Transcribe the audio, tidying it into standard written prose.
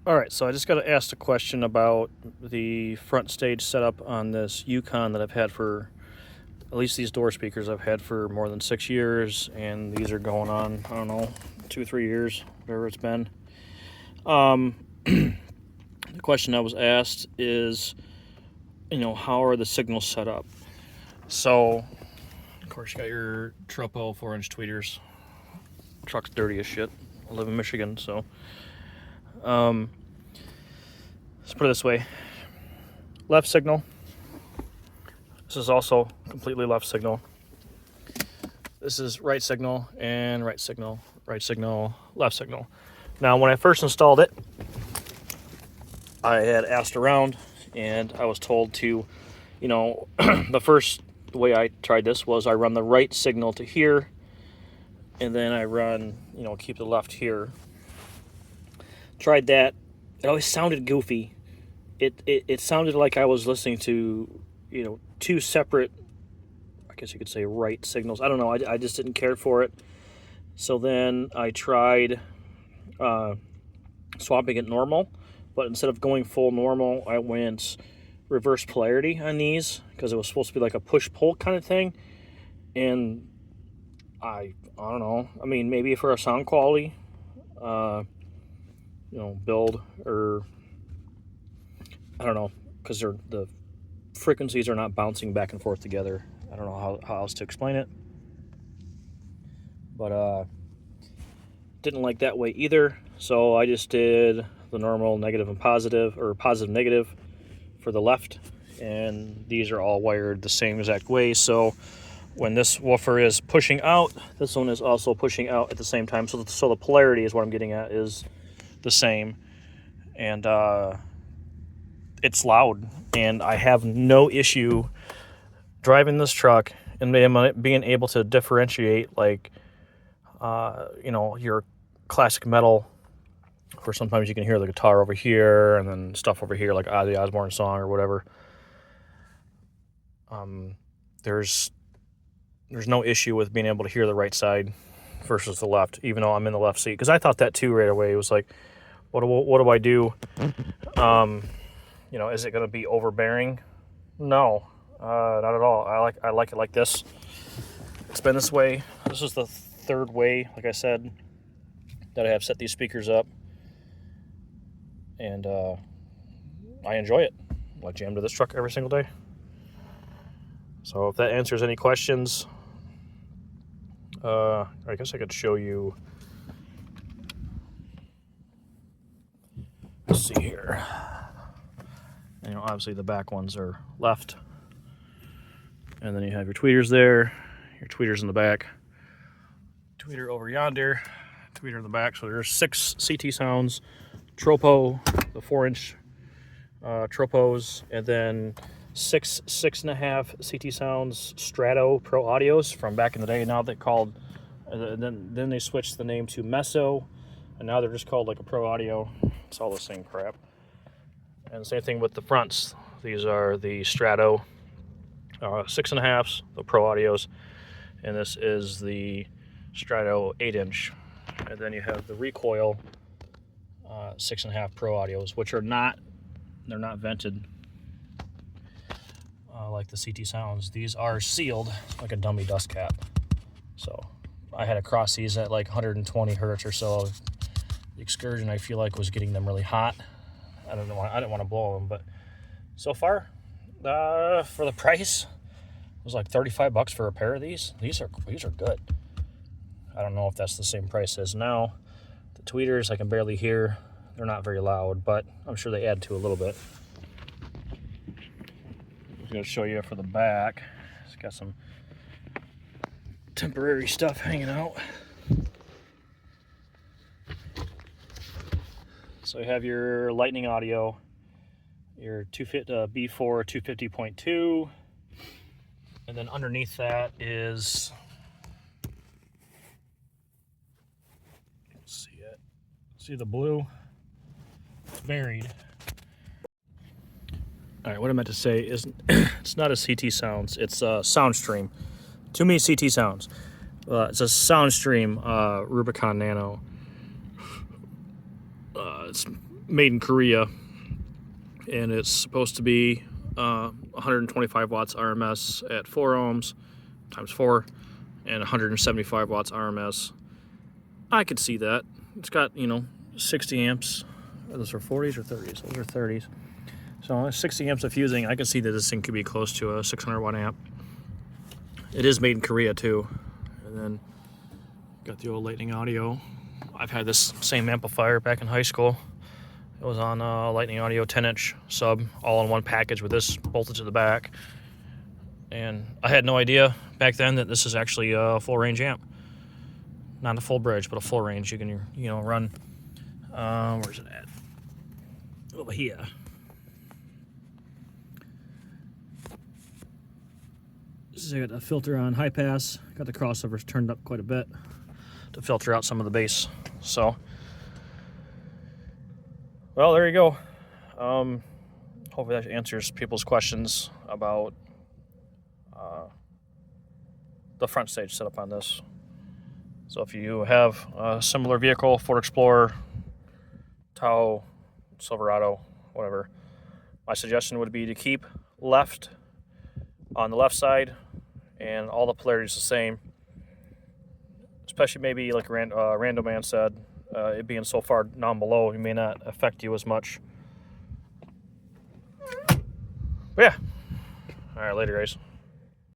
All right, so I just got to ask a question about the front stage setup on this Yukon that I've had for, at least these door speakers I've had for more than 6 years, and these are going on, I don't know, 2-3 years, whatever it's been. The question I was asked is, how are the signals set up? So, of course, you got your Tropo 4-inch tweeters. Truck's dirty as shit. I live in Michigan, so let's put it this way. Left signal. This is also completely left signal. This is right signal and right signal, right signal, left signal. Now, when I first installed it, I had asked around and I was told to, the first way I tried this was I run the right signal to here and then I run, keep the left here. Tried that. It always sounded goofy. It sounded like I was listening to, two separate, I guess you could say, right signals. I don't know. I just didn't care for it. So then I tried swapping it normal, but instead of going full normal, I went reverse polarity on these because it was supposed to be like a push-pull kind of thing. And I don't know. I mean, maybe for a sound quality, build, or I don't know, because the frequencies are not bouncing back and forth together. I don't know how else to explain it, but didn't like that way either. So I just did the normal negative and positive, or positive negative for the left, and these are all wired the same exact way. So when this woofer is pushing out, this one is also pushing out at the same time. So the polarity is what I'm getting at, is the same, and it's loud, and I have no issue driving this truck and being able to differentiate, like, your classic metal, where sometimes you can hear the guitar over here and then stuff over here, like Ozzy Osbourne song or whatever. There's no issue with being able to hear the right side versus the left, even though I'm in the left seat, because I thought that too right away. It was like, what do I do? Is it going to be overbearing? No, not at all. I like it like this. It's been this way. This is the third way, like I said, that I have set these speakers up, and I enjoy it. I jam to this truck every single day. So if that answers any questions, I guess I could show you. Let's see here. Obviously the back ones are left, and then you have your tweeters there, your tweeters in the back, tweeter over yonder, tweeter in the back. So there's 6 CT sounds, Tropo, the 4-inch Tropos, and then 6.5 CT sounds Strato Pro Audios from back in the day. Now they called, then they switched the name to Meso, and now they're just called like a Pro Audio. It's all the same crap. And same thing with the fronts. These are the Strato 6.5s, the Pro Audios, and this is the Strato 8-inch. And then you have the Recoil 6.5 Pro Audios, which they're not vented like the CT Sounds. These are sealed like a dummy dust cap. So I had to cross these at like 120 hertz or so. The Excursion, I feel like, was getting them really hot. I didn't want to blow them, but so far, for the price, it was like $35 for a pair of these. These are good. I don't know if that's the same price as now. The tweeters I can barely hear. They're not very loud, but I'm sure they add to a little bit. I'm going to show you for the back. It's got some temporary stuff hanging out. So you have your Lightning audio, your B4 250.2, and then underneath that is, let's see it. See the blue? It's varied. All right, what I meant to say is it's not a CT Sounds, it's a Soundstream. Too many CT Sounds. It's a Soundstream Rubicon Nano. It's made in Korea, and it's supposed to be 125 watts RMS at 4 ohms times 4, and 175 watts RMS. I could see that. It's got, 60 amps. Those are 40s or 30s? Those are 30s. So 60 amps of fusing. I can see that this thing could be close to a 600 watt amp. It is made in Korea too. And then got the old Lightning Audio. I've had this same amplifier back in high school. It was on a Lightning Audio 10-inch sub, all in one package with this bolted to the back. And I had no idea back then that this is actually a full range amp. Not a full bridge, but a full range. You can, run, where's it at? Over here. So I got the filter on high pass, got the crossovers turned up quite a bit to filter out some of the bass. So, well, there you go. Hopefully that answers people's questions about the front stage setup on this. So if you have a similar vehicle, Ford Explorer, Tahoe, Silverado, whatever, my suggestion would be to keep left on the left side and all the polarities the same. Especially maybe like Rando Man said, it being so far down below, it may not affect you as much. But yeah. All right, later guys.